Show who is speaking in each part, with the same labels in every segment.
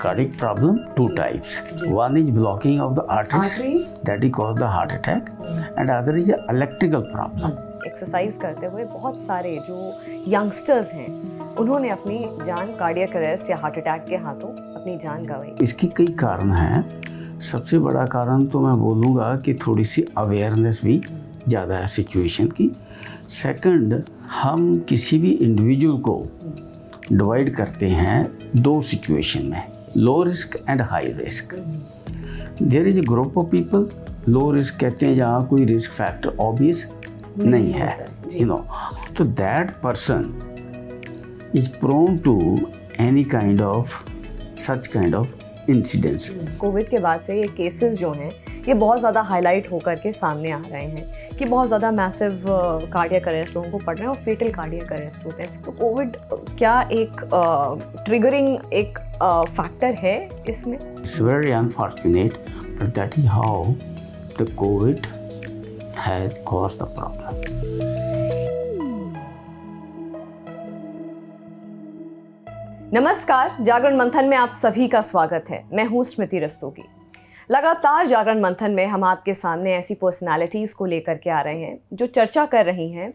Speaker 1: cardiac problem, two types. One is blocking of the arteries that is cause the heart attack, and other is electrical problem.
Speaker 2: Exercise करते हुए बहुत सारे जो youngsters हैं उन्होंने अपनी जान कार्डियक अरेस्ट या हार्ट अटैक के हाथों अपनी जान गंवाई।
Speaker 1: इसकी कई कारण हैं। सबसे बड़ा कारण तो मैं बोलूँगा कि थोड़ी सी अवेयरनेस भी ज़्यादा है सिचुएशन की। सेकंड, हम किसी भी इंडिविजुअल को डिवाइड करते हैं दो सिचुएशन में, low risk and high risk. There is a group of people, low risk कहते हैं जहाँ कोई रिस्क फैक्टर ऑब्वियस नहीं है, यू नो, तो that person is prone to any kind of such kind of incidents.
Speaker 2: COVID के बाद से ये केसेस जो हैं ये बहुत ज़्यादा हाईलाइट होकर के सामने आ रहे हैं कि बहुत ज़्यादा मैसिव कार्डियक अरेस्ट लोगों को पड़ रहे हैं और फेटल कार्डियक अरेस्ट होते हैं। तो कोविड क्या एक ट्रिगरिंग एक फैक्टर है इसमें?
Speaker 1: It's very unfortunate but that is how the Covid has caused the problem.
Speaker 2: नमस्कार, जागरण मंथन में आप सभी का स्वागत है। मैं हूँ स्मृति रस्तोगी। लगातार जागरण मंथन में हम आपके सामने ऐसी पर्सनालिटीज़ को लेकर के आ रहे हैं जो चर्चा कर रही हैं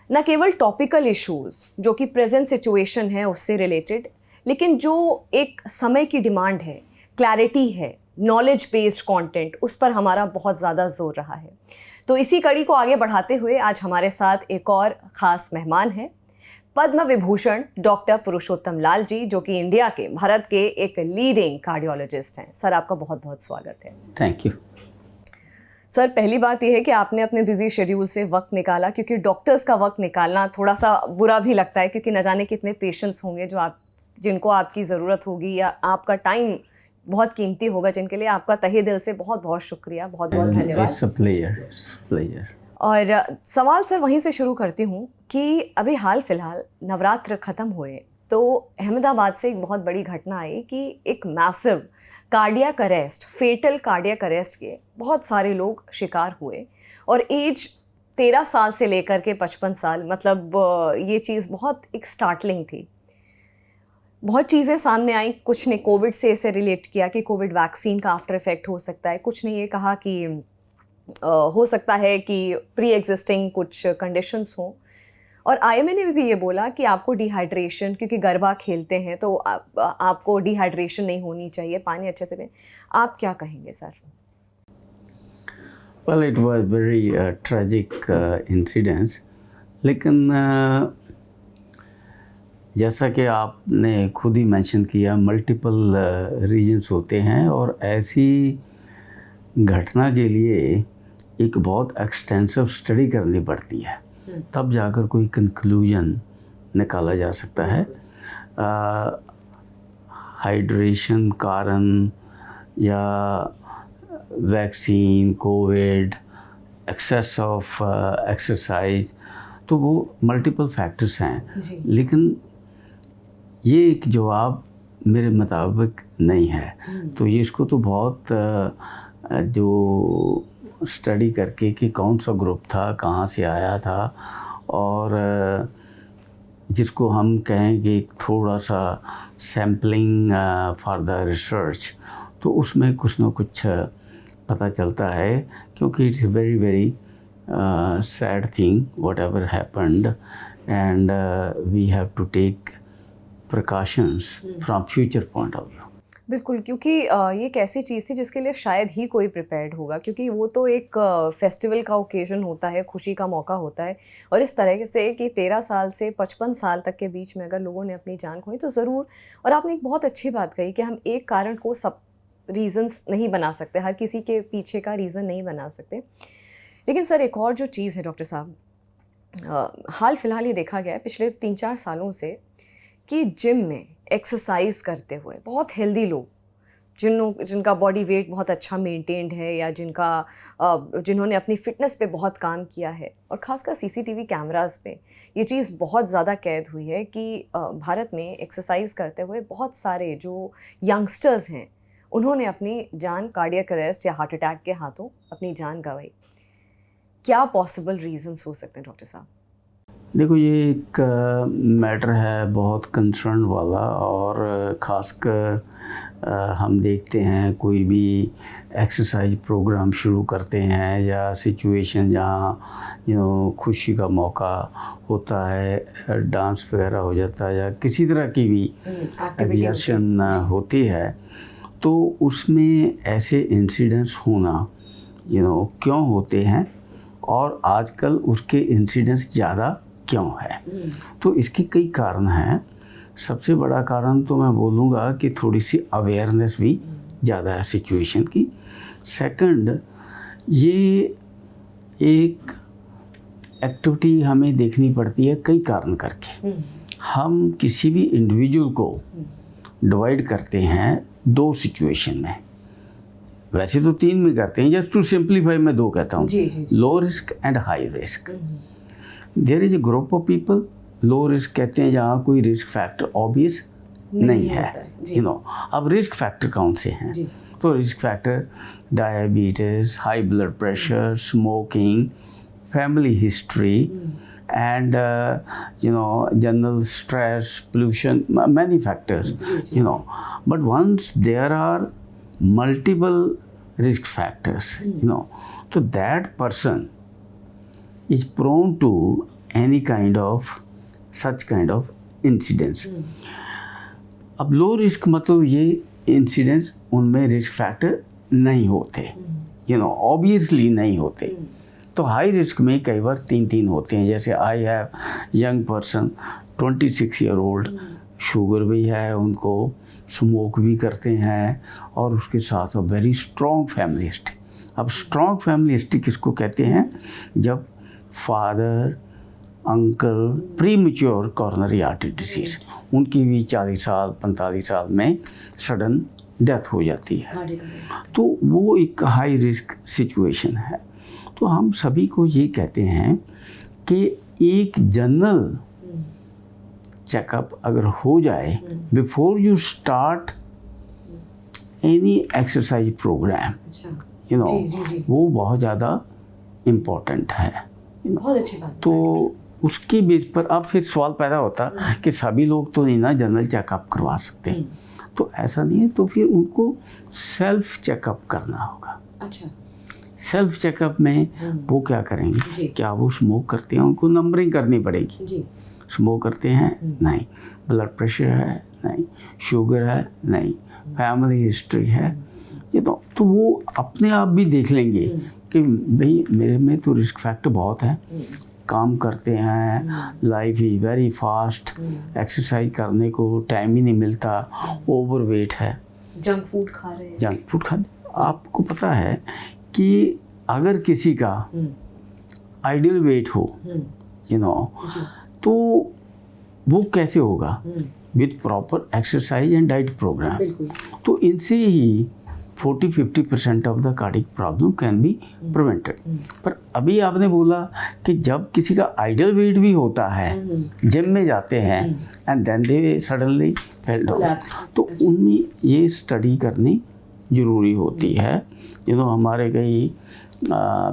Speaker 2: न केवल टॉपिकल इश्यूज़ जो कि प्रेजेंट सिचुएशन है उससे रिलेटेड, लेकिन जो एक समय की डिमांड है, क्लैरिटी है, नॉलेज बेस्ड कंटेंट, उस पर हमारा बहुत ज़्यादा जोर रहा है। तो इसी कड़ी को आगे बढ़ाते हुए आज हमारे साथ एक और ख़ास मेहमान हैं, पद्म विभूषण डॉक्टर पुरुषोत्तम लाल जी, जो कि इंडिया के, भारत के एक लीडिंग कार्डियोलॉजिस्ट हैं। सर, आपका बहुत बहुत स्वागत है।
Speaker 1: Thank you
Speaker 2: sir. पहली बात यह है कि आपने अपने बिजी शेड्यूल से वक्त निकाला, क्योंकि डॉक्टर्स का वक्त निकालना थोड़ा सा बुरा भी लगता है, क्योंकि न जाने कितने पेशेंट्स होंगे जिनको आपकी ज़रूरत होगी, या आपका टाइम बहुत कीमती होगा, जिनके लिए आपका तहे दिल से बहुत बहुत शुक्रिया, बहुत बहुत धन्यवाद। और सवाल सर वहीं से शुरू करती हूँ कि अभी हाल फिलहाल नवरात्र ख़त्म हुए तो अहमदाबाद से एक बहुत बड़ी घटना आई कि एक massive cardiac arrest, fatal cardiac arrest के बहुत सारे लोग शिकार हुए, और एज 13 साल से लेकर के 55 साल, मतलब ये चीज़ बहुत एक स्टार्टलिंग थी। बहुत चीज़ें सामने आई, कुछ ने कोविड से इसे रिलेट किया कि कोविड वैक्सीन का आफ्टर इफेक्ट हो सकता है, कुछ ने ये कहा कि हो सकता है कि प्री एग्जिस्टिंग कुछ कंडीशंस हों, और आईएमए ने भी ये बोला कि आपको डिहाइड्रेशन, क्योंकि गरबा खेलते हैं तो आपको डिहाइड्रेशन नहीं होनी चाहिए, पानी अच्छे से पिएं। आप क्या कहेंगे sir?
Speaker 1: Well, it was very tragic incidents, लेकिन जैसा कि आपने खुद ही मेंशन किया, मल्टीपल रीजंस होते हैं, और ऐसी घटना के लिए एक बहुत एक्सटेंसिव स्टडी करनी पड़ती है, तब जाकर कोई कंक्लूजन निकाला जा सकता है। हाइड्रेशन कारण या vaccine, COVID, excess of exercise, तो वो मल्टीपल फैक्टर्स हैं, लेकिन ये एक जवाब मेरे मुताबिक नहीं है। तो ये इसको तो बहुत जो स्टडी करके कि कौन सा ग्रुप था, कहाँ से आया था, और जिसको हम कहेंगे थोड़ा सा सैम्पलिंग फॉर द रिसर्च, तो उसमें कुछ ना कुछ पता चलता है, क्योंकि it's very very sad thing whatever happened, and we have to take precautions from future point of view.
Speaker 2: बिल्कुल, क्योंकि ये एक ऐसी चीज़ थी जिसके लिए शायद ही कोई प्रिपेयर्ड होगा, क्योंकि वो तो एक फेस्टिवल का ओकेजन होता है, खुशी का मौका होता है, और इस तरह से कि 13 साल से 55 साल तक के बीच में अगर लोगों ने अपनी जान खोई तो ज़रूर। और आपने एक बहुत अच्छी बात कही कि हम एक कारण को सब रीज़न्स नहीं बना सकते, हर किसी के पीछे का रीज़न नहीं बना सकते। लेकिन सर, एक और जो चीज़ है डॉक्टर साहब, हाल फिलहाल ये देखा गया है पिछले 3-4 सालों से कि जिम में एक्सरसाइज करते हुए बहुत हेल्दी लोग, जिनका बॉडी वेट बहुत अच्छा मेंटेन्ड है, या जिन्होंने अपनी फ़िटनेस पे बहुत काम किया है, और ख़ासकर सीसीटीवी कैमरास पे ये चीज़ बहुत ज़्यादा कैद हुई है कि भारत में एक्सरसाइज करते हुए बहुत सारे जो यंगस्टर्स हैं उन्होंने अपनी जान कार्डियक अरेस्ट या हार्ट अटैक के हाथों अपनी जान गंवाई। क्या पॉसिबल रीजंस हो सकते हैं डॉक्टर साहब?
Speaker 1: देखो, ये एक मैटर है बहुत कंसर्न वाला, और ख़ासकर हम देखते हैं कोई भी एक्सरसाइज प्रोग्राम शुरू करते हैं या सिचुएशन जहाँ खुशी का मौका होता है, डांस वगैरह हो जाता है या किसी तरह की भी एग्जर्शन होती है, तो उसमें ऐसे इंसिडेंट्स होना क्यों होते हैं और आजकल उसके इंसिडेंट्स ज़्यादा क्यों है। तो इसके कई कारण हैं। सबसे बड़ा कारण तो मैं बोलूँगा कि थोड़ी सी अवेयरनेस भी ज़्यादा है सिचुएशन की। सेकंड, ये एक एक्टिविटी हमें देखनी पड़ती है कई कारण करके। हम किसी भी इंडिविजुअल को डिवाइड करते हैं 2 सिचुएशन में, वैसे तो 3 में करते हैं, जस्ट टू सिंप्लीफाई मैं 2 कहता हूँ, low risk and high risk. There is a group of people, low risk कहते हैं जहाँ कोई रिस्क फैक्टर ऑब्वियस नहीं है। अब रिस्क फैक्टर कौन से हैं? तो risk factor diabetes, high blood pressure, smoking, family history and general stress, pollution, many factors, but once there are multiple risk factors, so that person is prone to any kind of such kind of incidents. अब low risk मतलब ये incidents उनमें risk factor नहीं होते, obviously नहीं होते। तो high risk में कई बार 3 होते हैं, जैसे I have young person 26 year old, sugar भी है उनको, स्मोक भी करते हैं और उसके साथ वेरी स्ट्रॉन्ग फैमिली हिस्ट्री। अब स्ट्रॉन्ग फैमिली हिस्ट्री किसको कहते हैं? जब father, uncle pre mature coronary artery disease, उनकी भी 40 साल 45 साल में सडन डेथ हो जाती है, तो वो एक हाई रिस्क सिचुएशन है। तो हम सभी को ये कहते हैं कि एक जनरल चेकअप अगर हो जाए before you start any exercise programme, वो बहुत ज़्यादा इम्पोर्टेंट है।
Speaker 2: बहुत अच्छी बात।
Speaker 1: तो उसके बेस पर अब फिर सवाल पैदा होता कि सभी लोग तो नहीं ना जनरल चेकअप करवा सकते, तो ऐसा नहीं है, तो फिर उनको सेल्फ चेकअप करना होगा।
Speaker 2: अच्छा,
Speaker 1: सेल्फ चेकअप में वो क्या करेंगे? क्या वो स्मोक करते हैं? उनको नंबरिंग करनी पड़ेगी। स्मोक करते हैं? नहीं। ब्लड प्रेशर है? नहीं। शुगर है? नहीं। फैमिली हिस्ट्री है? ये तो वो अपने आप भी देख लेंगे कि भाई मेरे में तो रिस्क फैक्टर बहुत है, काम करते हैं, life is very fast, exercise करने को टाइम ही नहीं मिलता, ओवरवेट है,
Speaker 2: जंक फूड खा रहे हैं।
Speaker 1: जंक फूड खा। आपको पता है कि अगर किसी का आइडियल वेट हो, तो वो कैसे होगा? With proper exercise and diet programme. तो इनसे ही 40-50% of the cardiac problem can be prevented. पर अभी आपने बोला कि जब किसी का आइडियल वेट भी होता है, जिम में जाते हैं and then they suddenly fell down, तो उनमें ये स्टडी करनी ज़रूरी होती है। हमारे कई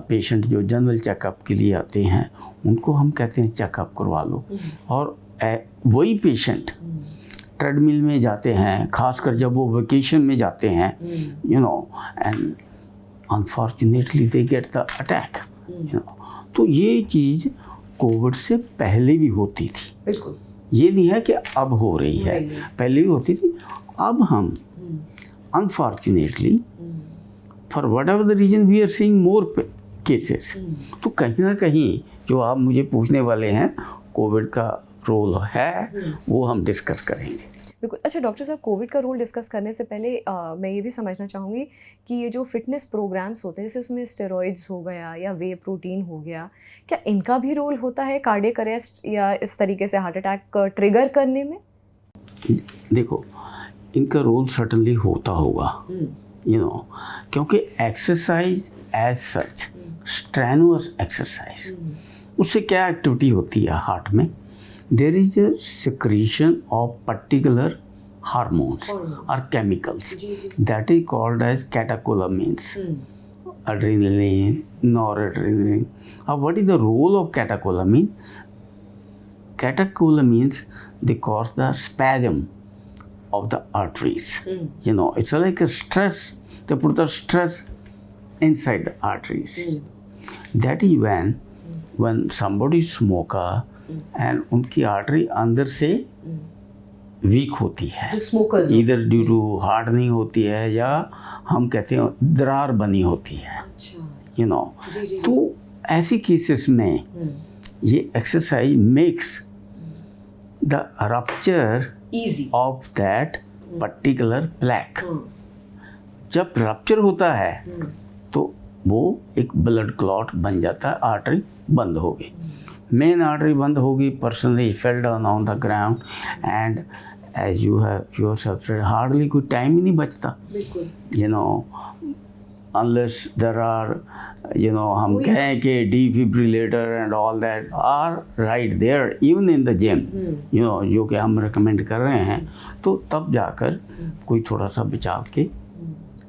Speaker 1: पेशेंट जो जनरल चेकअप के लिए आते हैं, उनको हम कहते हैं चेकअप करवा लो, और वही पेशेंट ट्रेडमिल में जाते हैं, खासकर जब वो वेकेशन में जाते हैं, and unfortunately they get the attack. तो ये चीज़ कोविड से पहले भी होती थी,
Speaker 2: बिल्कुल,
Speaker 1: ये नहीं है कि अब हो रही है, पहले भी होती थी। अब हम unfortunately for whatever the reason we are seeing more cases. तो कहीं ना कहीं जो आप मुझे पूछने वाले हैं कोविड का रोल है, वो हम डिस्कस करेंगे।
Speaker 2: बिल्कुल। अच्छा डॉक्टर साहब, कोविड का रोल डिस्कस करने से पहले मैं ये भी समझना चाहूँगी कि ये जो फिटनेस प्रोग्राम्स होते हैं, जैसे उसमें स्टेरॉइड्स हो गया या वे प्रोटीन हो गया, क्या इनका भी रोल होता है कार्डियक अरेस्ट या इस तरीके से हार्ट अटैक ट्रिगर करने में?
Speaker 1: देखो, इनका रोल सर्टनली होता होगा, क्योंकि exercise as such, strenuous exercise, उससे क्या एक्टिविटी होती है हार्ट में? There is a secretion of particular hormones or chemicals that is called as catecholamines, adrenaline, noradrenaline. What is the role of catecholamine? Catecholamines, they cause the spasm of the arteries. You know, it's like a stress. They put the stress inside the arteries. That is when somebody is smoker and उनकी artery अंदर से week होती है,
Speaker 2: जो smokers
Speaker 1: इधर due to hardening होती है या हम कहते हैं दरार बनी होती है, यू नो. तो ऐसी केसेस में ये exercise makes the rupture
Speaker 2: easy
Speaker 1: of that particular plaque. जब रप्चर होता है तो वो एक ब्लड क्लॉट बन जाता है, आर्टरी बंद हो गई, मेन आर्टरी बंद होगी, person is fell down on the ground and as you have yourself said, hardly कोई टाइम ही नहीं बचता, you know, unless there are, you know, हम कहें कि defibrillator and all that are right there even in the gym, you know, जो कि हम रिकमेंड कर रहे हैं, तो तब जाकर कोई थोड़ा सा बचाव के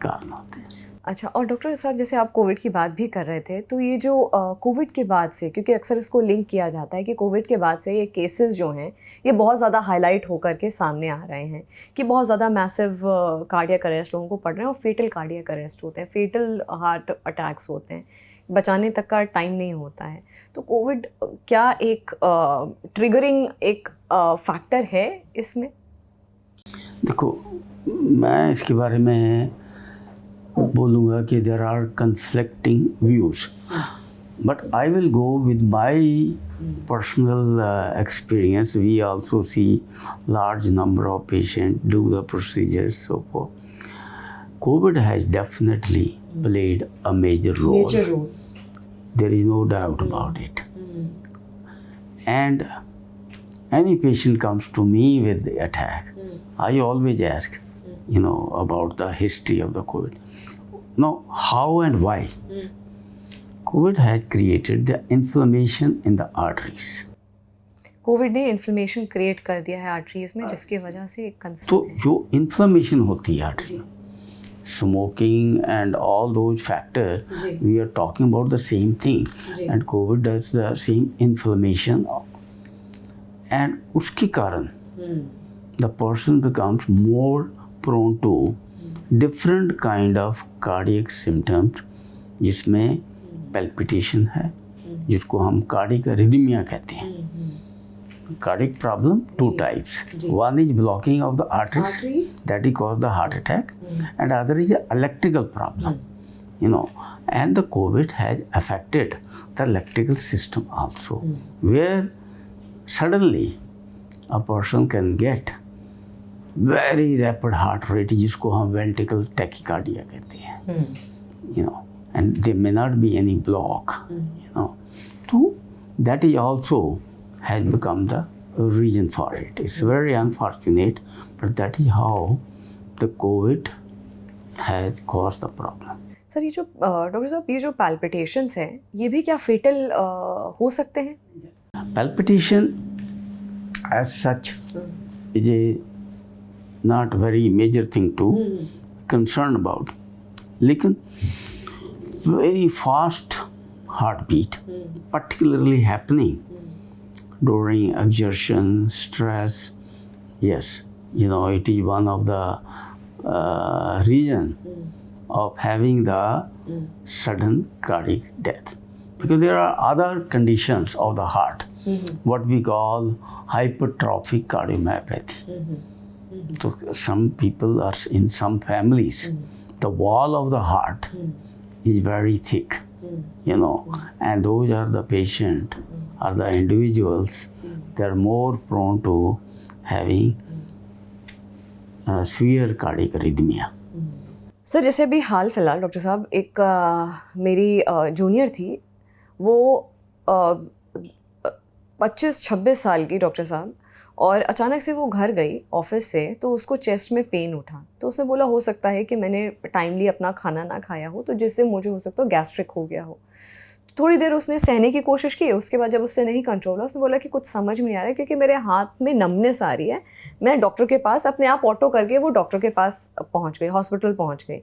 Speaker 1: कारण होते हैं.
Speaker 2: अच्छा, और डॉक्टर साहब जैसे आप कोविड की बात भी कर रहे थे, तो ये जो कोविड के बाद से, क्योंकि अक्सर इसको लिंक किया जाता है कि कोविड के बाद से ये केसेस जो हैं ये बहुत ज़्यादा हाईलाइट होकर के सामने आ रहे हैं कि बहुत ज़्यादा मैसिव कार्डियक अरेस्ट लोगों को पड़ रहे हैं और फेटल कार्डियक अरेस्ट होते हैं, फेटल हार्ट अटैक्स होते हैं, बचाने तक का टाइम नहीं होता है. तो कोविड क्या एक ट्रिगरिंग एक फैक्टर है इसमें?
Speaker 1: देखो, मैं इसके बारे में बोलूँगा कि there are conflicting views, but I will go with my personal experience. We also see large number of patient do the procedures. So COVID has definitely played a major role. There is no doubt about it. And any patient comes to me with the attack, I always ask, you know, about the history of the COVID. Now, how and why? COVID had created the inflammation in the arteries.
Speaker 2: Covid ने inflammation create कर दिया है arteries में, जिसकी वजह से एक concern
Speaker 1: तो जो इन्फ्लेमेशन होती है artery, smoking and all those factors, we are talking about the same thing, and COVID does the same inflammation, and उसके कारण the person becomes more prone to different kind of cardiac symptoms, जिसमें palpitation है, जिसको हम cardiac arrhythmia कहते हैं. Cardiac problem, two types. One is blocking of the arteries, that is cause the heart attack, and other is a electrical problem, you know, and the COVID has affected the electrical system also, where suddenly a person can get very rapid heart rate, जिसको हम ventricular tachycardia कहते हैं, you know, and there may not be any block, you know. So that is also has become the reason for it. It's very unfortunate, but that is how the COVID has caused the problem.
Speaker 2: Sir, ये जो doctor साहब ये जो palpitations हैं, ये भी क्या फेटल हो सकते हैं?
Speaker 1: Palpitation as such is a not very major thing to concern about. लेकिन very fast heartbeat, particularly happening during exertion, stress, yes, you know, it is one of the reason of having the sudden cardiac death, because there are other conditions of the heart, what we call hypertrophic cardiomyopathy. So some people are in some families, the wall of the heart is very thick, you know, and those are the patient or the individuals, they are more prone to having severe cardiac arrhythmia.
Speaker 2: Sir, जैसे अभी हाल फिलहाल doctor साहब एक मेरी junior थी, वो 25-26 साल की डॉक्टर साहब, और अचानक से वो घर गई ऑफिस से, तो उसको चेस्ट में पेन उठा, तो उसने बोला हो सकता है कि मैंने टाइमली अपना खाना ना खाया हो, तो जिससे मुझे हो सकता है गैस्ट्रिक हो गया हो. थोड़ी देर उसने सहने की कोशिश की, उसके बाद जब उससे नहीं कंट्रोल हुआ, उसने बोला कि कुछ समझ में नहीं आ रहा है क्योंकि मेरे हाथ में नमनेस आ रही है. मैं डॉक्टर के पास अपने आप ऑटो करके वो डॉक्टर के पास पहुंच गई, हॉस्पिटल पहुंच गई.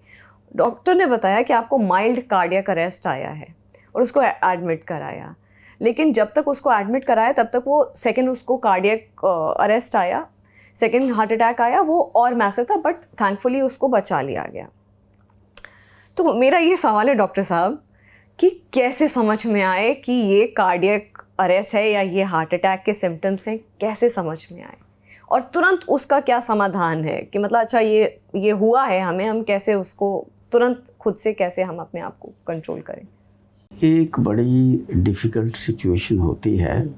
Speaker 2: डॉक्टर ने बताया कि आपको माइल्ड कार्डियक अरेस्ट आया है और उसको एडमिट कराया. लेकिन जब तक उसको एडमिट कराया तब तक वो सेकेंड उसको कार्डियक अरेस्ट आया. सेकेंड हार्ट अटैक आया, वो और मैसिव था, बट थैंकफुली उसको बचा लिया गया। तो मेरा ये सवाल है डॉक्टर साहब कि कैसे समझ में आए कि ये कार्डियक अरेस्ट है या ये हार्ट अटैक के सिम्टम्स हैं, कैसे समझ में आए और तुरंत उसका क्या समाधान है कि मतलब अच्छा ये हुआ है हमें, हम कैसे उसको तुरंत खुद से कैसे हम अपने आप को कंट्रोल करें?
Speaker 1: एक बड़ी डिफ़िकल्ट सिचुएशन होती है।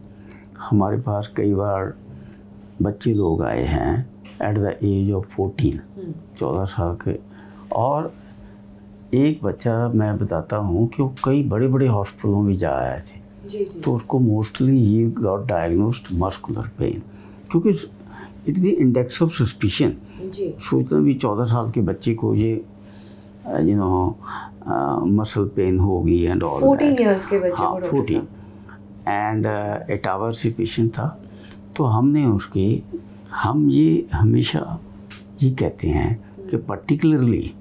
Speaker 1: हमारे पास कई बार बच्चे लोग आए हैं एट द एज ऑफ 14 साल के, और एक बच्चा मैं बताता हूँ कि वो कई बड़े बड़े हॉस्पिटलों में जा आए थे।
Speaker 2: जी जी।
Speaker 1: तो उसको मोस्टली ही गॉट डायग्नोस्ड मस्कुलर पेन, क्योंकि it the index of suspicion.
Speaker 2: जी।
Speaker 1: सोचना भी 14 साल के बच्चे को ये मसल पेन होगी एंड ऑल
Speaker 2: 14 इयर्स के बच्चे
Speaker 1: हाँ
Speaker 2: को डॉक्टर
Speaker 1: 14
Speaker 2: साहब।
Speaker 1: एंड एटावर से पेशेंट था। तो हमने उसके हम ये हमेशा ये कहते हैं कि particularly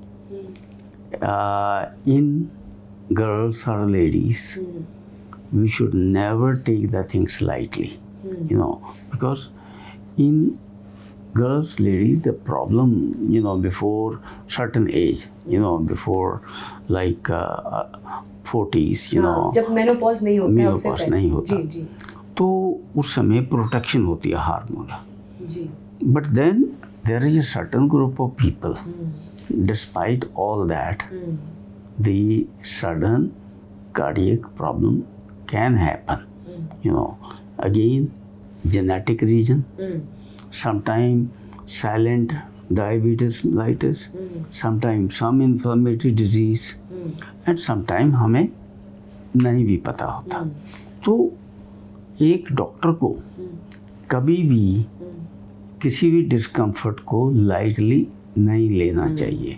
Speaker 1: in girls or ladies, we should never take the things lightly, because in girls, ladies, the problem, before certain age, before like 40s,
Speaker 2: जब मेनोपॉज नहीं होता है उससे
Speaker 1: menopause
Speaker 2: पहले।
Speaker 1: नहीं होता।
Speaker 2: जी जी
Speaker 1: तो उस समय प्रोटेक्शन होती है हार्मोनल।
Speaker 2: जी।
Speaker 1: But then there is a certain group of people, despite all that, the sudden cardiac problem can happen. Again, genetic reason, sometimes silent diabetes mellitus, sometimes some inflammatory disease, and sometimes हमें नहीं भी पता होता। तो एक doctor को कभी भी किसी भी डिस्कम्फर्ट को लाइटली नहीं लेना चाहिए।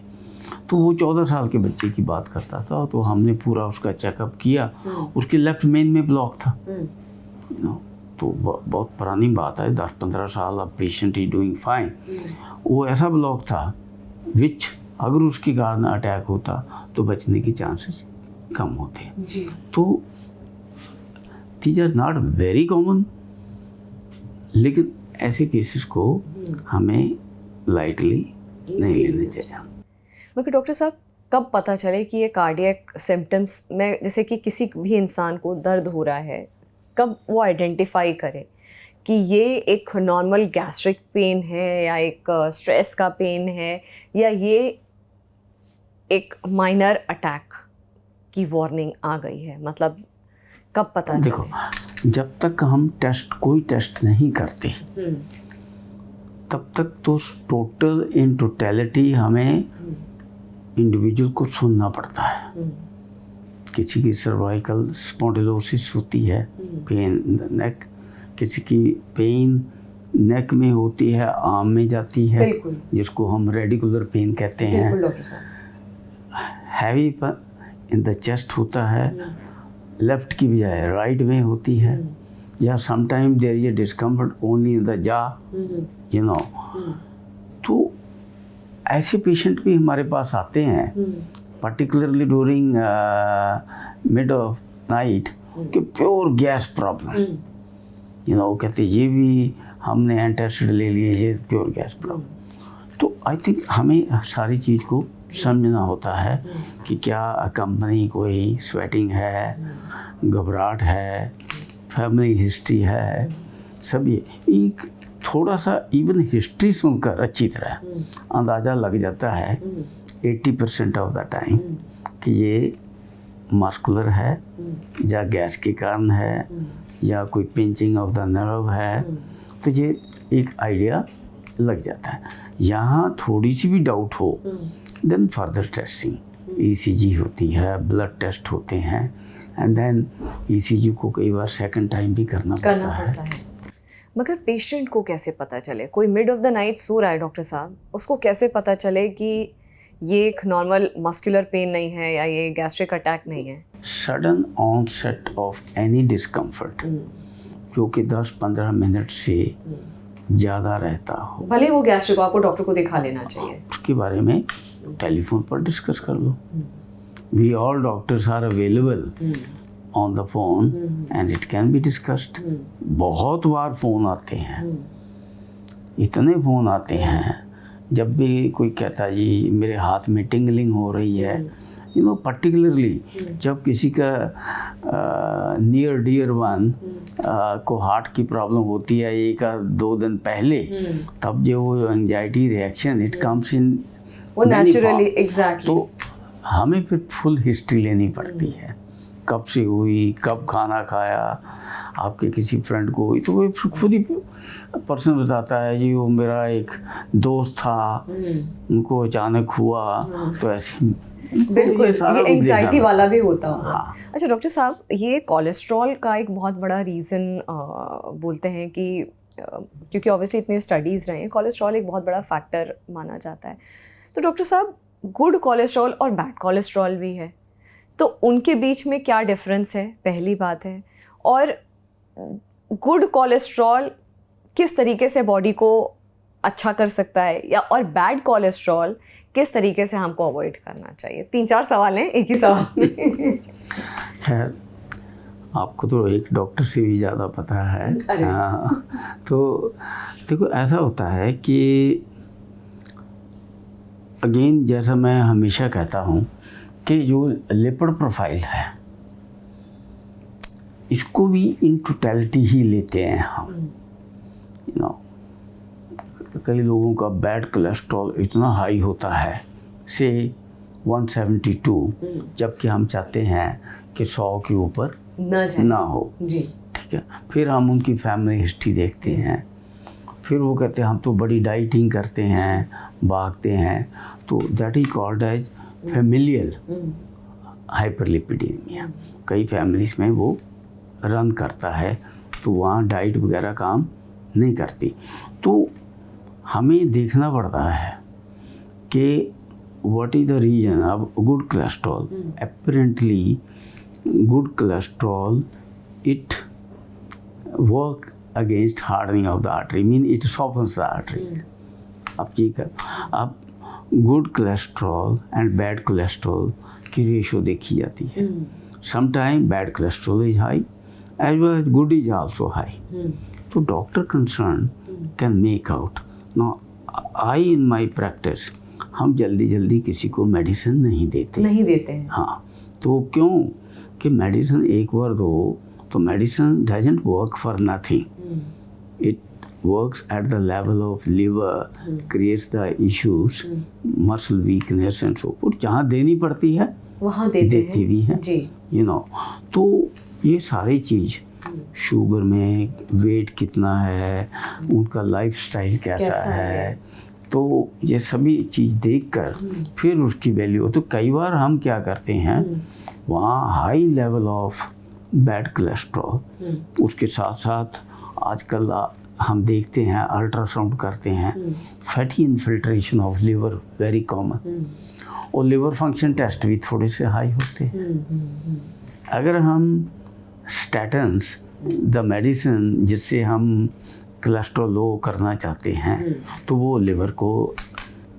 Speaker 1: तो वो 14 साल के बच्चे की बात करता था, तो हमने पूरा उसका चेकअप किया। उसके लेफ्ट मेन में ब्लॉक था। तो बहुत पुरानी बात है, 10-15 साल, अब पेशेंट ही डूइंग फाइन। वो ऐसा ब्लॉक था विच अगर उसके कारण अटैक होता तो बचने की चांसेस कम होते।
Speaker 2: जी।
Speaker 1: तो these are not very common, लेकिन ऐसे केसेस को हमें लाइटली नहीं लेने चाहिए।
Speaker 2: मगर डॉक्टर साहब कब पता चले कि ये कार्डियक सिम्टम्स में, जैसे कि किसी भी इंसान को दर्द हो रहा है, कब वो आइडेंटिफाई करे कि ये एक नॉर्मल गैस्ट्रिक पेन है या एक स्ट्रेस का पेन है या ये एक माइनर अटैक की वार्निंग आ गई है? मतलब कब पता चले?
Speaker 1: देखो, जब तक हम कोई टेस्ट नहीं करते तब तक तो टोटल इन टोटलिटी हमें इंडिविजुअल को सुनना पड़ता है। किसी की सर्वाइकल स्पॉन्डिलोसिस होती है, पेन नेक, किसी की पेन नेक में होती है, आर्म में जाती है, जिसको हम रेडिकुलर पेन कहते हैं। हैवी इन द चेस्ट होता है, लेफ्ट की बजाय राइट में होती है, या sometime there is a discomfort only in the jaw, तो ऐसे पेशेंट भी हमारे पास आते हैं, particularly during mid of night, कि प्योर गैस प्रॉब्लम, कहते ये भी हमने एंटासिड ले लिए, ये प्योर गैस प्रॉब्लम। तो आई थिंक हमें सारी चीज़ को समझना होता है कि क्या कंपनी कोई स्वेटिंग है, घबराहट है, फैमिली हिस्ट्री है, सब ये एक थोड़ा सा इवन हिस्ट्री सुनकर अच्छी तरह अंदाज़ा लग जाता है 80% ऑफ द टाइम कि ये मस्कुलर है या गैस के कारण है या कोई पिंचिंग ऑफ द नर्व है। तो ये एक आइडिया लग जाता है। यहाँ थोड़ी सी भी डाउट हो देन फर्दर टेस्टिंग, ECG होती है, ब्लड टेस्ट होते हैं, एंड देन ECG को कई बार सेकंड टाइम भी करना पड़ता है।
Speaker 2: मगर पेशेंट को कैसे पता चले? कोई मिड ऑफ द नाइट सो रहा है डॉक्टर साहब, उसको कैसे पता चले कि ये एक नॉर्मल मस्कुलर पेन नहीं है या ये गैस्ट्रिक अटैक नहीं है?
Speaker 1: Sudden onset of any discomfort जो कि 10-15 मिनट से ज़्यादा रहता हो,
Speaker 2: भले वो गैस्ट्रिक, आपको डॉक्टर को दिखा लेना चाहिए।
Speaker 1: उसके बारे में टेलीफोन पर डिस्कस कर लो। We all doctors are available on the phone and it can be discussed. बहुत बार फ़ोन आते हैं इतने फ़ोन आते हैं, जब भी कोई कहता है जी मेरे हाथ में टिंगलिंग हो रही है, पर्टिकुलरली जब किसी का नियर डियर वन को हार्ट की प्रॉब्लम होती है 1-2 दिन पहले, तब जो वो anxiety reaction it comes in
Speaker 2: वो नेचुरली, एग्जैक्टली।
Speaker 1: तो हमें फिर फुल हिस्ट्री लेनी पड़ती है, कब से हुई, कब खाना खाया, आपके किसी फ्रेंड को हुई, तो वो खुद ही पर्सन बताता है जी वो मेरा एक दोस्त था, उनको अचानक हुआ, तो ऐसे
Speaker 2: बिल्कुल ये एंग्जाइटी वाला भी होता है।
Speaker 1: हाँ।
Speaker 2: अच्छा डॉक्टर साहब, ये कोलेस्ट्रॉल का एक बहुत बड़ा रीज़न बोलते हैं कि क्योंकि ऑब्वियसली इतने स्टडीज़ रहे हैं, कोलेस्ट्रॉल एक बहुत बड़ा फैक्टर माना जाता है। तो डॉक्टर साहब, गुड कोलेस्ट्रॉल और बैड कोलेस्ट्रॉल भी है, तो उनके बीच में क्या डिफरेंस है, पहली बात है। और गुड कोलेस्ट्रॉल किस तरीके से बॉडी को अच्छा कर सकता है, या और बैड कोलेस्ट्रॉल किस तरीके से हमको अवॉइड करना चाहिए? 3-4 सवाल हैं एक ही सवाल में।
Speaker 1: खैर, आपको तो एक डॉक्टर से भी ज़्यादा पता है। हाँ, तो देखो ऐसा होता है कि अगेन जैसा मैं हमेशा कहता हूँ कि जो लिपिड प्रोफाइल है इसको भी इन टोटलिटी ही लेते हैं हम। कई लोगों का बैड कोलेस्ट्रॉल इतना हाई होता है से 172, जबकि हम चाहते हैं कि 100 के ऊपर ना हो
Speaker 2: जी।
Speaker 1: ठीक है। फिर हम उनकी फैमिली हिस्ट्री देखते हैं, फिर वो कहते हैं हम तो बड़ी डाइटिंग करते हैं, भागते हैं, तो that is called as familial hyperlipidemia. कई फैमिलीज में वो रन करता है, तो वहाँ डाइट वगैरह काम नहीं करती। तो हमें देखना पड़ता है कि what is the reason of good cholesterol. Apparently good cholesterol it work against hardening of the artery, mean it softens the artery. अब ठीक है, अब good cholesterol and bad cholesterol की रेशो देखी जाती है। Sometime bad cholesterol is high as well as good is also high. तो doctor concern can make out. Now I in my practice, हम जल्दी जल्दी किसी को मेडिसिन नहीं देते
Speaker 2: हैं।
Speaker 1: हाँ, तो क्यों कि मेडिसिन एक बार दो तो medicine doesn't work for nothing. It works at the level of liver, creates the issues, muscle weakness and so forth. जहाँ देनी पड़ती है
Speaker 2: वहाँ
Speaker 1: देते भी हैं
Speaker 2: जी।
Speaker 1: तो ये सारी चीज़, शुगर में वेट कितना है, उनका लाइफस्टाइल कैसा है, तो ये सभी चीज़ देखकर फिर उसकी वैल्यू। तो कई बार हम क्या करते हैं, वहाँ high level of bad cholesterol, उसके साथ साथ आजकल हम देखते हैं अल्ट्रासाउंड करते हैं, fatty infiltration of liver very common, और लिवर फंक्शन टेस्ट भी थोड़े से हाई होते हैं। अगर हम स्टैटिन्स द मेडिसिन जिससे हम कोलेस्ट्रॉल लो करना चाहते हैं, तो वो लिवर को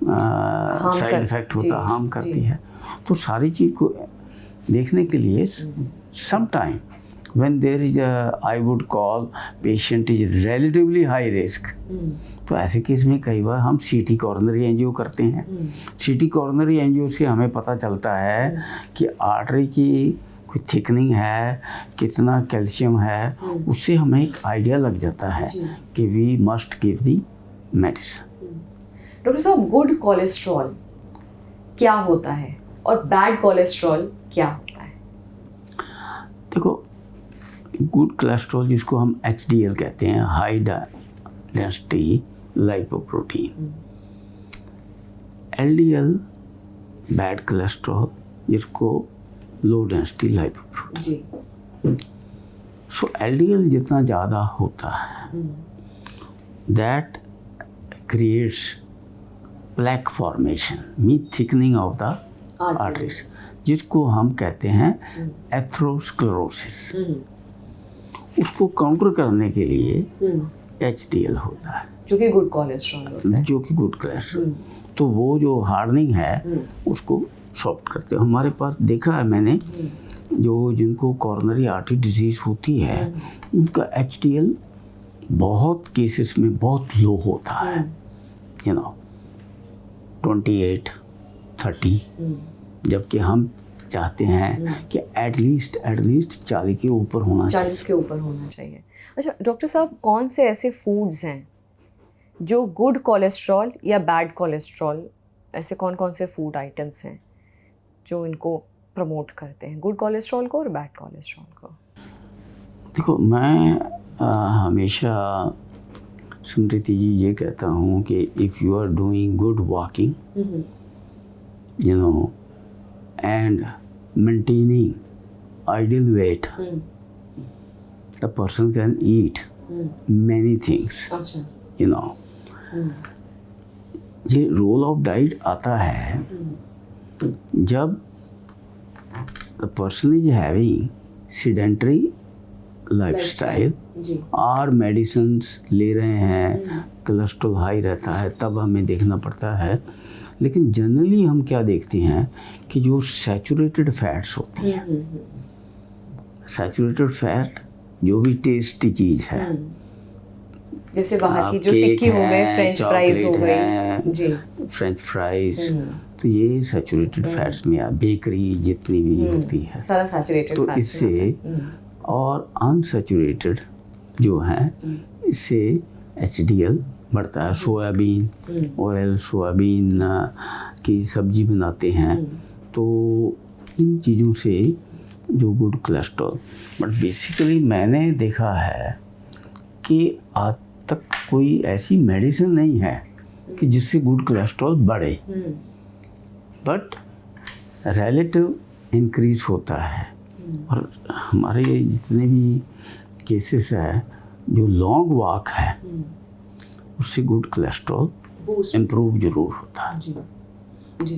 Speaker 1: साइड इफेक्ट होता हार्म करती है। तो सारी चीज़ को देखने के लिए sometime when there is I would call patient is relatively high risk, तो ऐसे केस में कई बार हम सीटी कॉर्नरी एंजियो करते हैं। सीटी कॉर्नरी एंजियो से हमें पता चलता है कि आर्टरी की कोई थिकनिंग है, कितना कैल्शियम है, उससे हमें एक आइडिया लग जाता है कि we must give the medicine.
Speaker 2: Doctor साहब, गुड कोलेस्ट्रॉल क्या होता है और बैड कोलेस्ट्रॉल क्या होता है?
Speaker 1: देखो, गुड कोलेस्ट्रॉल जिसको हम HDL कहते हैं, high density lipoprotein. LDL bad cholesterol जिसको लो डेंसिटी लाइपोप्रोटीन। सो LDL जितना ज़्यादा होता है that creates plaque formation, mean thickening of the arteries, जिसको हम कहते हैं एथेरोस्क्लेरोसिस। उसको काउंटर करने के लिए HDL होता है,
Speaker 2: जो कि गुड कोलेस्ट्रॉल होता है,
Speaker 1: जो कि गुड कोलेस्ट्रॉल। तो वो जो हार्डनिंग है उसको सॉफ्ट करते हैं। हमारे पास देखा है मैंने, जो जिनको कॉर्नरी आर्टरी डिजीज़ होती है उनका HDL बहुत केसेस में बहुत लो होता है, 28, 30, जबकि हम चाहते हैं कि एटलीस्ट 40 के ऊपर होना चाहिए।
Speaker 2: 40 के ऊपर होना चाहिए। अच्छा डॉक्टर साहब, कौन से ऐसे फूड्स हैं जो गुड कोलेस्ट्रॉल या बैड कोलेस्ट्रॉल, ऐसे कौन कौन से फूड आइटम्स हैं जो इनको प्रमोट करते हैं, गुड कोलेस्ट्रॉल को और बैड कोलेस्ट्रॉल को?
Speaker 1: देखो, मैं हमेशा स्मृति जी ये कहता हूँ कि if you are doing good walking, and maintaining ideal weight, the person can eat many things. ये रोल ऑफ डाइट आता है जब the person is having sedentary lifestyle और मेडिसिन्स ले रहे हैं, कोलेस्ट्रॉल हाई रहता है, तब हमें देखना पड़ता है। लेकिन जनरली हम क्या देखते हैं कि जो सैचुरेटेड फैट्स होती हैं, सैचुरेटेड फैट जो भी टेस्टी चीज़ है,
Speaker 2: जैसे बाहर की जो टिक्की हो गए, फ्रेंच फ्राइज हो गई जी,
Speaker 1: फ्रेंच फ्राइज, तो ये सैचुरेटेड फैट्स में बेकरी जितनी भी होती है
Speaker 2: सारा सैचुरेटेड
Speaker 1: तो
Speaker 2: फैट्स
Speaker 1: इससे, और अनसैचुरेटेड जो है इससे HDL बढ़ता है। सोयाबीन ऑयल, सोयाबीन की सब्जी बनाते हैं, तो इन चीज़ों से जो गुड कोलेस्ट्रॉल, बट बेसिकली मैंने देखा है कि आज तक कोई ऐसी मेडिसिन नहीं है कि जिससे गुड कोलेस्ट्रॉल बढ़े, बट रिलेटिव इंक्रीज होता है। और हमारे जितने भी केसेस है जो लॉन्ग वॉक है उससे गुड कोलेस्ट्रॉल इम्प्रूव जरूर होता है।
Speaker 2: जी जी।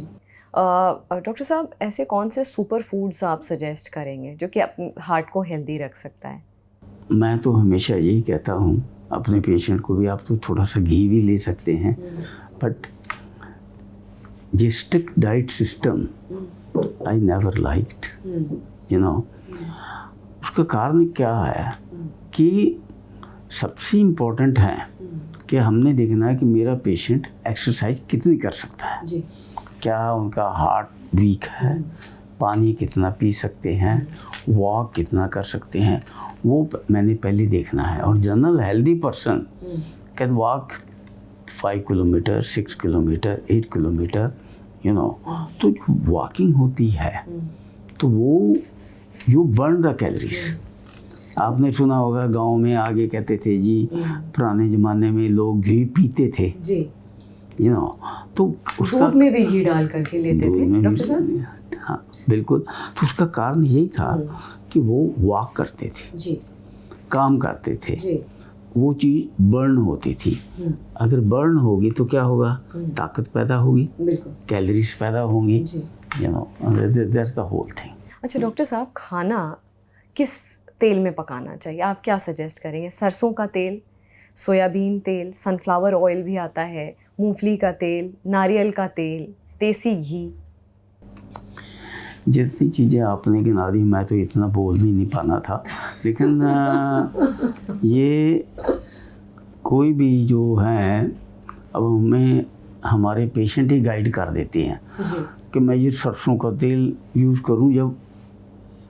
Speaker 2: डॉक्टर साहब, ऐसे कौन से सुपर फूड्स आप सजेस्ट करेंगे जो कि अपने हार्ट को हेल्दी रख सकता है?
Speaker 1: मैं तो हमेशा यही कहता हूँ अपने पेशेंट को भी, आप तो थोड़ा सा घी भी ले सकते हैं, बट ये strict diet system I never liked, उसका कारण क्या है कि सबसे इम्पोर्टेंट है कि हमने देखना है कि मेरा पेशेंट एक्सरसाइज कितनी कर सकता है
Speaker 2: जी।
Speaker 1: क्या उनका हार्ट वीक है, पानी कितना पी सकते हैं, वॉक कितना कर सकते हैं, वो मैंने पहले देखना है। और general healthy person can walk 5 kilometre, 6 kilometre, 8 kilometre, तो वॉकिंग होती है तो वो यू बर्न द कैलोरीज। आपने सुना होगा गांव में आगे कहते थे जी, पुराने ज़माने में लोग घी पीते थे
Speaker 2: जी,
Speaker 1: तो उसका
Speaker 2: दूध में भी घी डाल करके लेते थे डॉक्टर साहब।
Speaker 1: हाँ बिल्कुल, तो उसका कारण यही था कि वो वॉक करते थे
Speaker 2: जी,
Speaker 1: काम करते थे
Speaker 2: जी,
Speaker 1: वो चीज़ बर्न होती थी। अगर बर्न होगी तो क्या होगा, ताकत पैदा होगी,
Speaker 2: बिल्कुल,
Speaker 1: कैलोरीज पैदा होंगी,
Speaker 2: जी।
Speaker 1: That's the whole thing.
Speaker 2: अच्छा डॉक्टर साहब, खाना किस तेल में पकाना चाहिए, आप क्या सजेस्ट करेंगे? सरसों का तेल, सोयाबीन तेल, सनफ्लावर ऑयल भी आता है, मूंगफली का तेल, नारियल का तेल, देसी घी?
Speaker 1: जितनी चीज़ें आपने गिना दी मैं तो इतना बोल भी नहीं पाना था, लेकिन ये कोई भी जो है अब हमें हमारे पेशेंट ही गाइड कर देते हैं कि मैं ये सरसों का तेल यूज़ करूं, जब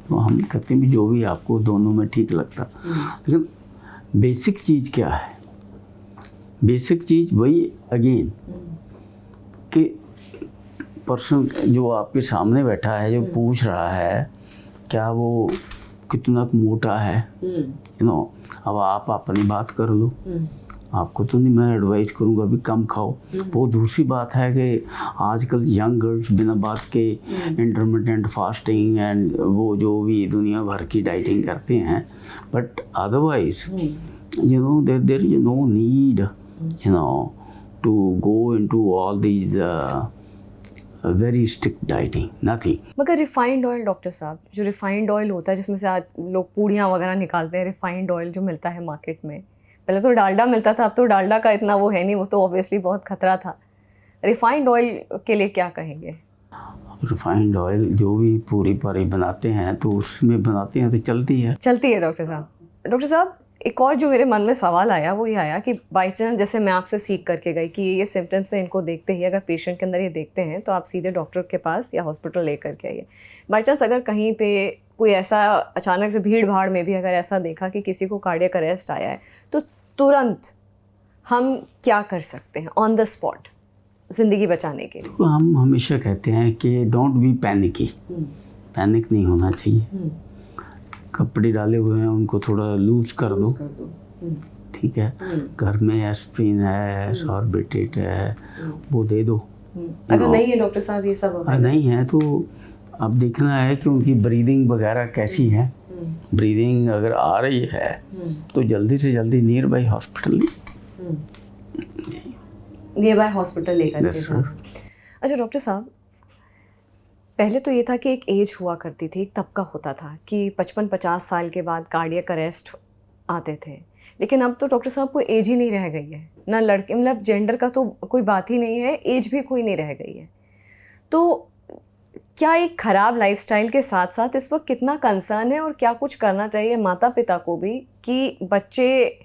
Speaker 1: तो हम कहते हैं भी जो भी आपको दोनों में ठीक लगता। लेकिन बेसिक चीज़ क्या है, बेसिक चीज़ वही अगेन कि पर्सन जो आपके सामने बैठा है, जो पूछ रहा है क्या वो कितना मोटा है, अब आप अपनी बात कर लो, आपको तो नहीं मैं एडवाइस करूँगा भी कम खाओ। वो दूसरी बात है कि आजकल यंग गर्ल्स बिना बात के इंटरमिटेंट फास्टिंग एंड वो जो भी दुनिया भर की डाइटिंग करते हैं, but otherwise there is no need to go into all these very strict dieting, nothing.
Speaker 2: मगर रिफाइंड ऑयल डॉक्टर साहब, जो रिफाइंड ऑयल होता है जिसमें से आज लोग पूड़ियाँ वगैरह निकालते हैं, रिफाइंड ऑयल जो मिलता है मार्केट में, पहले तो डालडा मिलता था, अब तो डालडा का इतना वो है नहीं, वो तो ऑब्वियसली बहुत खतरा था। रिफाइंड ऑयल के लिए क्या कहेंगे?
Speaker 1: रिफाइंड ऑयल जो भी पूरी बनाते हैं तो उसमें बनाते हैं तो चलती है
Speaker 2: डॉक्टर साहब। डॉक्टर साहब, एक और जो मेरे मन में सवाल आया वो ये आया कि बाई चांस जैसे मैं आपसे सीख करके गई कि ये सिम्टम्स हैं, इनको देखते ही अगर पेशेंट के अंदर ये देखते हैं तो आप सीधे डॉक्टर के पास या हॉस्पिटल लेकर के आइए। बाई चांस अगर कहीं पे कोई ऐसा अचानक से भीड़ भाड़ में भी अगर ऐसा देखा कि किसी को कार्डियक अरेस्ट आया है तो तुरंत हम क्या कर सकते हैं ऑन द स्पॉट ज़िंदगी बचाने के लिए?
Speaker 1: तो हम हमेशा कहते हैं कि डोंट बी पैनिकी, पैनिक नहीं होना चाहिए। कपड़े डाले हुए हैं उनको थोड़ा लूज कर दो, ठीक है। घर में एस्प्रिन है, सॉर्बिटेट है, वो दे दो।
Speaker 2: अगर नहीं है डॉक्टर साहब ये सब
Speaker 1: अगर नहीं है तो अब देखना है कि उनकी ब्रीदिंग वगैरह कैसी है। ब्रीदिंग अगर आ रही है तो जल्दी से जल्दी नियर बाई हॉस्पिटल
Speaker 2: लेकर के जाओ। अच्छा डॉक्टर साहब, पहले तो ये था कि एक एज हुआ करती थी, एक तबका होता था कि 55-50 साल के बाद कार्डियक अरेस्ट आते थे, लेकिन अब तो डॉक्टर साहब कोई एज ही नहीं रह गई है, ना लड़के मतलब जेंडर का तो कोई बात ही नहीं है, एज भी कोई नहीं रह गई है। तो क्या एक ख़राब लाइफस्टाइल के साथ साथ इस वक्त कितना कंसर्न है और क्या कुछ करना चाहिए माता पिता को भी कि बच्चे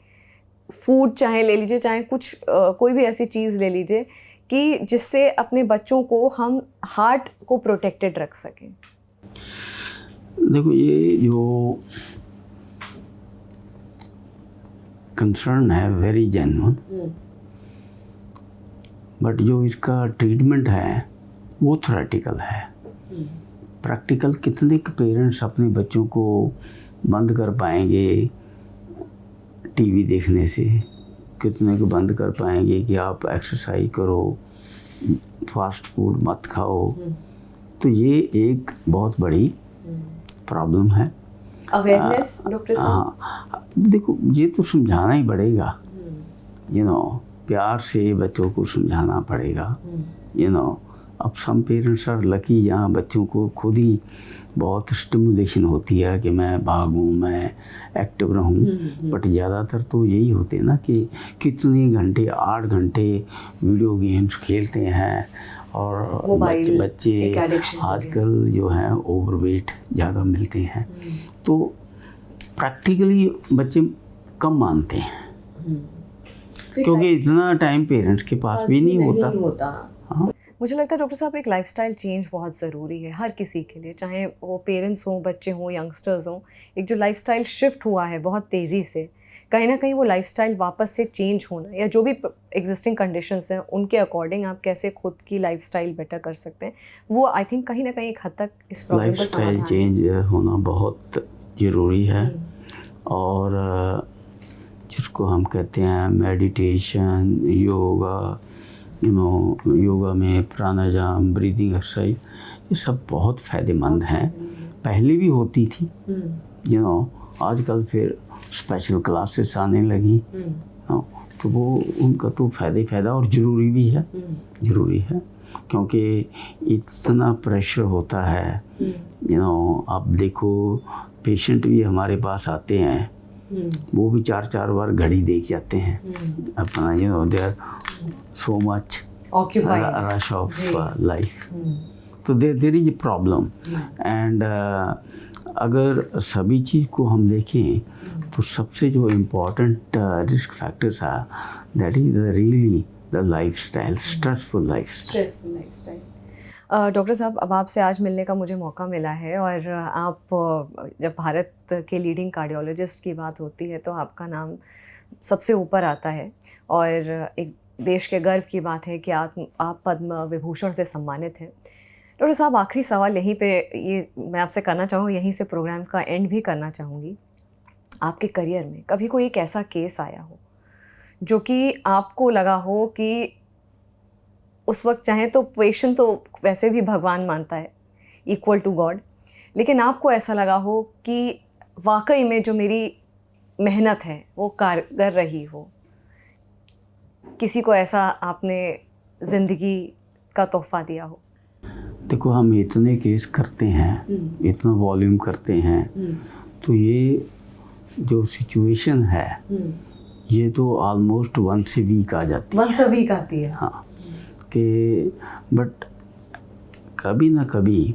Speaker 2: फूड चाहे ले लीजिए, चाहे कुछ कोई भी ऐसी चीज़ ले लीजिए कि जिससे अपने बच्चों को हम हार्ट को प्रोटेक्टेड रख सकें?
Speaker 1: देखो, ये जो कंसर्न है वेरी जेन्युइन, बट जो इसका ट्रीटमेंट है वो थ्योरेटिकल है। प्रैक्टिकल कितने पेरेंट्स अपने बच्चों को बंद कर पाएंगे टीवी देखने से, कितने को बंद कर पाएंगे कि आप एक्सरसाइज करो, फास्ट फूड मत खाओ। तो ये एक बहुत बड़ी प्रॉब्लम है।
Speaker 2: अवेयरनेस डॉक्टर साहब?
Speaker 1: हाँ, देखो ये तो समझाना ही पड़ेगा, प्यार से बच्चों को समझाना पड़ेगा। अब सम पेरेंट्स आर लकी जहाँ बच्चों को खुद ही बहुत स्टिमुलेशन होती है कि मैं भागूं, मैं एक्टिव रहूं, बट ज़्यादातर तो यही होते हैं ना कि कितने घंटे 8 घंटे वीडियो गेम्स खेलते हैं और बच्चे आजकल जो हैं ओवरवेट ज़्यादा मिलते हैं। तो प्रैक्टिकली बच्चे कम मानते हैं क्योंकि इतना टाइम पेरेंट्स के पास भी नहीं होता। हाँ,
Speaker 2: मुझे लगता है डॉक्टर साहब एक लाइफस्टाइल चेंज बहुत ज़रूरी है हर किसी के लिए, चाहे वो पेरेंट्स हों, बच्चे हों, यंगस्टर्स हों। एक जो लाइफस्टाइल शिफ्ट हुआ है बहुत तेज़ी से, कहीं ना कहीं वो लाइफस्टाइल वापस से चेंज होना या जो भी एग्जिस्टिंग कंडीशंस हैं उनके अकॉर्डिंग आप कैसे खुद की लाइफस्टाइल बेटर कर सकते हैं, वो आई थिंक कहीं ना कहीं एक हद तक इस प्रॉब्लम का समाधान है।
Speaker 1: लाइफस्टाइल चेंज होना बहुत ज़रूरी है। और जिसको हम कहते हैं मेडिटेशन, योगा, योगा में प्राणायाम, ब्रीदिंग एक्सरसाइज, ये सब बहुत फ़ायदेमंद हैं। पहले भी होती थी, आजकल फिर स्पेशल क्लासेस आने लगी, तो वो उनका तो फ़ायदा और ज़रूरी भी है, क्योंकि इतना प्रेशर होता है। आप देखो पेशेंट भी हमारे पास आते हैं, वो भी 4-4 बार घड़ी देख जाते हैं अपना, they are so much rush of life. तो there is a problem. And अगर सभी चीज़ को हम देखें तो सबसे जो इम्पोर्टेंट रिस्क फैक्टर्स है that is really the lifestyle, stressful lifestyle.
Speaker 2: Doctor साहब, अब आपसे आज मिलने का मुझे मौका मिला है और आप जब भारत के लीडिंग कार्डियोलॉजिस्ट की बात होती है तो आपका नाम सबसे ऊपर आता है और एक देश के गर्व की बात है कि आप पद्म विभूषण से सम्मानित हैं। डॉक्टर साहब, आखिरी सवाल यहीं पे ये मैं आपसे करना चाहूँ, यहीं से प्रोग्राम का एंड भी करना चाहूँगी। आपके करियर में कभी कोई एक ऐसा केस आया हो जो कि आपको लगा हो कि उस वक्त, चाहे तो पेशेंट तो वैसे भी भगवान मानता है, इक्वल टू गॉड, लेकिन आपको ऐसा लगा हो कि वाकई में जो मेरी मेहनत है वो कारगर रही हो? किसी को ऐसा आपने ज़िंदगी का तोहफा दिया हो?
Speaker 1: देखो, हम इतने केस करते हैं, इतना वॉल्यूम करते हैं, तो ये जो सिचुएशन है ये तो ऑलमोस्ट वंस ए वीक आ जाती है।
Speaker 2: वंस अ वीक आती है।
Speaker 1: हाँ, कि बट कभी ना कभी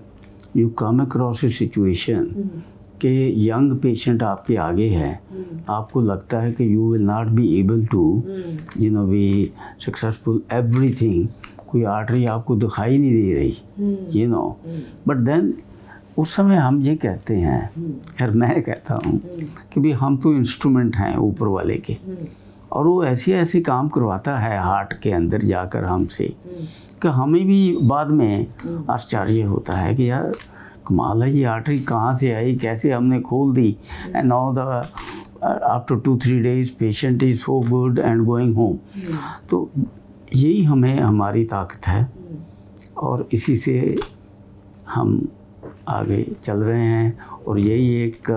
Speaker 1: you come across a situation कि यंग पेशेंट आपके आगे है, आपको लगता है कि you will not be able to be successful everything, कोई आर्टरी आपको दिखाई नहीं दे रही, बट देन उस समय हम ये कहते हैं, खैर मैं कहता हूँ कि भाई हम तो इंस्ट्रूमेंट हैं ऊपर वाले के, और वो ऐसे काम करवाता है हार्ट के अंदर जाकर हमसे कि हमें भी बाद में आश्चर्य होता है कि यार कमाल है, ये आर्टरी कहाँ से आई, कैसे हमने खोल दी, and now the after 2-3 days patient is so good and going home. तो यही हमारी ताकत है और इसी से हम आगे चल रहे हैं, और यही एक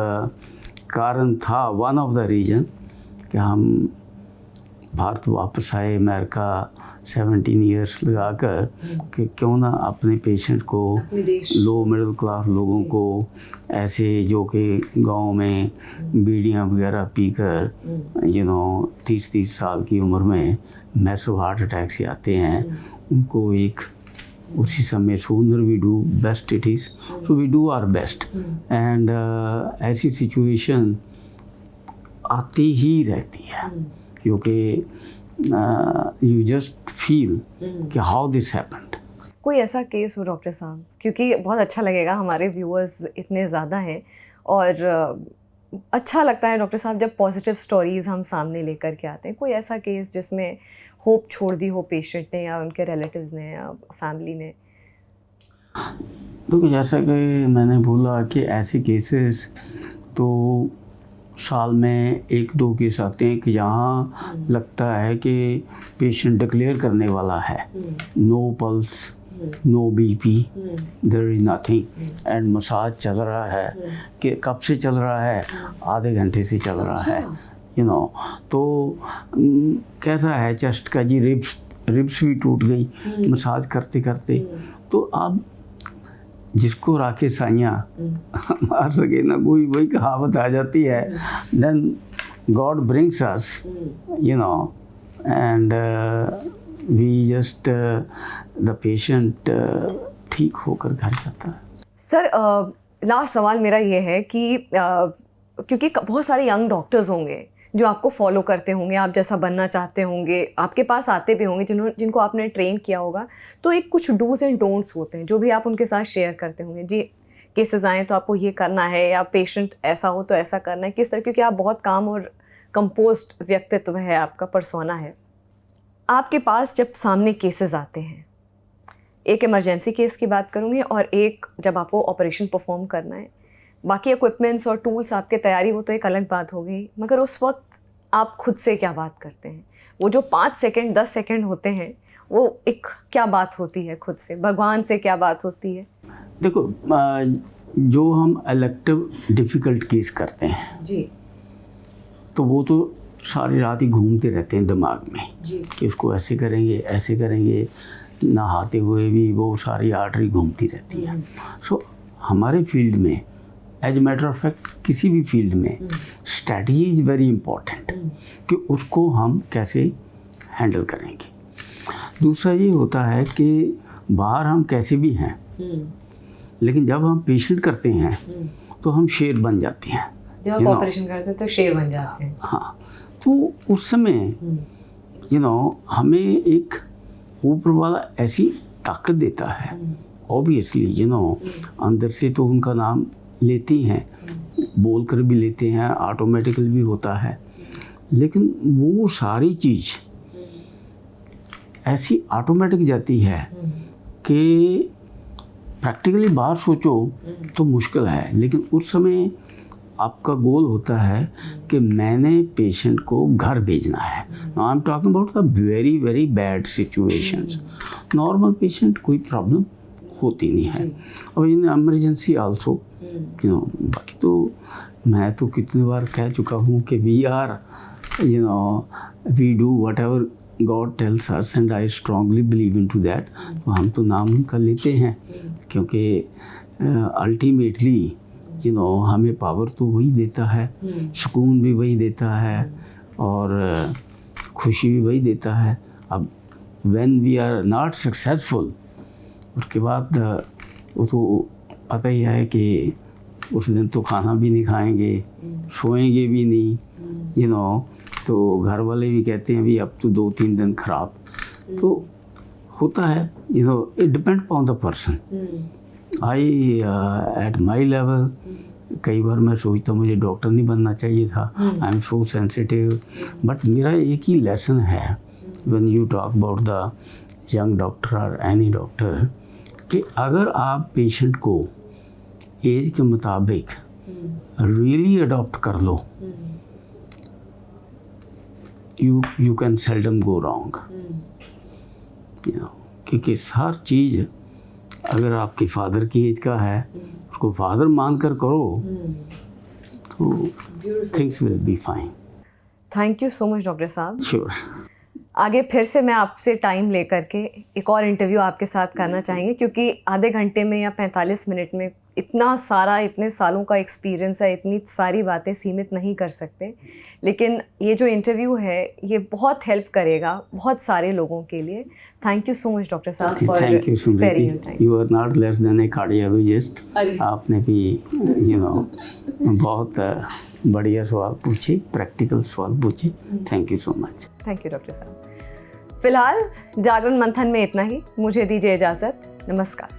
Speaker 1: कारण था, वन ऑफ द रीज़न कि हम भारत वापस आए अमेरिका 17 ईयर्स लगाकर कि क्यों ना अपने पेशेंट को, लो मिडिल क्लास लोगों को, ऐसे जो कि गांव में बीड़ियाँ वगैरह पीकर 30 साल की उम्र में मैसिव हार्ट अटैक से आते हैं, उनको एक उसी समय sooner we do best it is, so we do our best, and ऐसी सिचुएशन आती ही रहती है क्योंकि यू जस्ट फील कि हाउ दिस हैपेंड।
Speaker 2: कोई ऐसा केस हो डॉक्टर साहब, क्योंकि बहुत अच्छा लगेगा, हमारे व्यूअर्स इतने ज़्यादा हैं और अच्छा लगता है डॉक्टर साहब जब पॉजिटिव स्टोरीज़ हम सामने लेकर के आते हैं। कोई ऐसा केस जिसमें होप छोड़ दी हो पेशेंट ने या उनके रिलेटिव्स ने या फैमिली ने?
Speaker 1: तो जैसा कि मैंने बोला कि ऐसे केसेस तो साल में 1-2 केस आते हैं कि जहाँ लगता है कि पेशेंट डिक्लेयर करने वाला है, no pulse, no BP, there is nothing, and massage चल रहा है कि कब से चल रहा है, आधे घंटे से चल रहा है, तो कैसा है चेस्ट का जी, रिब्स भी टूट गई मसाज करते करते। तो अब जिसको राखे साइयाँ मार सके ना कोई, वही कहावत आ जाती है, then God brings us and we just the patient ठीक होकर घर जाता है।
Speaker 2: सर लास्ट सवाल मेरा ये है कि क्योंकि बहुत सारे यंग डॉक्टर्स होंगे जो आपको फॉलो करते होंगे, आप जैसा बनना चाहते होंगे, आपके पास आते भी होंगे जिनको आपने ट्रेन किया होगा, तो एक कुछ डूज एंड डोंट्स होते हैं जो भी आप उनके साथ शेयर करते होंगे। जी, केसेस आएँ तो आपको ये करना है, या पेशेंट ऐसा हो तो ऐसा करना है, किस तरह, क्योंकि आप बहुत काम और कंपोज्ड व्यक्तित्व है, आपका पर्सोना है। आपके पास जब सामने केसेस आते हैं, एक इमरजेंसी केस की बात करूँगी और एक जब आपको ऑपरेशन परफॉर्म करना है, बाकी इक्विपमेंट्स और टूल्स आपके तैयारी हो तो एक अलग बात हो गई, मगर उस वक्त आप खुद से क्या बात करते हैं? वो जो 5 सेकंड 10 सेकंड होते हैं, वो एक क्या बात होती है खुद से, भगवान से क्या बात होती है?
Speaker 1: देखो, जो हम इलेक्टिव डिफ़िकल्ट केस करते हैं
Speaker 2: जी,
Speaker 1: तो वो तो सारी रात ही घूमते रहते हैं दिमाग में
Speaker 2: जी,
Speaker 1: कि उसको ऐसे करेंगे, नहाते हुए भी वो सारी आर्टरी घूमती रहती है। सो हमारे फील्ड में, as a matter of fact किसी भी फील्ड में, स्ट्रैटेजी इज़ वेरी इम्पॉर्टेंट कि उसको हम कैसे हैंडल करेंगे। दूसरा ये होता है कि बाहर हम कैसे भी हैं, लेकिन जब हम पेशेंट करते हैं तो हम शेर बन जाते हैं।
Speaker 2: जब आप ऑपरेशन करते हैं तो शेर बन जाते हैं।
Speaker 1: हाँ, तो उस समय हमें एक ऊपर वाला ऐसी ताकत देता है, ऑब्वियसली अंदर से तो उनका नाम लेते हैं, बोल कर भी लेते हैं, ऑटोमेटिकली भी होता है, लेकिन वो सारी चीज़ ऐसी ऑटोमेटिक जाती है कि प्रैक्टिकली बाहर सोचो तो मुश्किल है, लेकिन उस समय आपका गोल होता है कि मैंने पेशेंट को घर भेजना है। I am talking about the very very bad situations. Normal patient कोई प्रॉब्लम होती नहीं है, और इन एमरजेंसी आल्सो बाकी तो मैं तो कितनी बार कह चुका हूँ कि we are we do whatever God tells us, and I strongly believe in to that. तो हम तो नाम उनका लेते हैं क्योंकि अल्टीमेटली हमें पावर तो वही देता है, सुकून भी वही देता है और खुशी भी वही देता है। अब when we are not successful, उसके बाद वो तो पता ही है कि उस दिन तो खाना भी नहीं खाएंगे, सोएंगे भी नहीं, यू नो। तो घर वाले भी कहते हैं भी अब तो 2-3 दिन खराब, तो होता है, you no, it depend upon the person. I at my level कई बार मैं सोचता हूँ मुझे डॉक्टर नहीं बनना चाहिए था, I am so sensitive, but मेरा एक ही लेसन है when you talk about the young doctor और एनी डॉक्टर, कि अगर आप पेशेंट को एज के मुताबिक रियली अडॉप्ट कर लो, you can seldom go wrong, you know, क्योंकि हर चीज़ अगर आपके फादर की एज का है उसको फादर मानकर करो तो things will be fine.
Speaker 2: Thank you so much doctor साहब।
Speaker 1: श्योर।
Speaker 2: आगे फिर से मैं आपसे टाइम लेकर के एक और इंटरव्यू आपके साथ करना चाहेंगे, क्योंकि आधे घंटे में या 45 मिनट में इतना सारा, इतने सालों का एक्सपीरियंस है, इतनी सारी बातें सीमित नहीं कर सकते। लेकिन ये जो इंटरव्यू है ये बहुत हेल्प करेगा बहुत सारे लोगों के लिए। Thank you so much doctor साहब for
Speaker 1: thank you
Speaker 2: sparing your time.
Speaker 1: You are not less than a cardiologist. आपने भी यू नो बहुत बढ़िया सवाल पूछे, प्रैक्टिकल सवाल पूछे। Thank you so much.
Speaker 2: Thank you doctor साहब। फिलहाल जागरण मंथन में इतना ही, मुझे दीजिए इजाज़त। नमस्कार।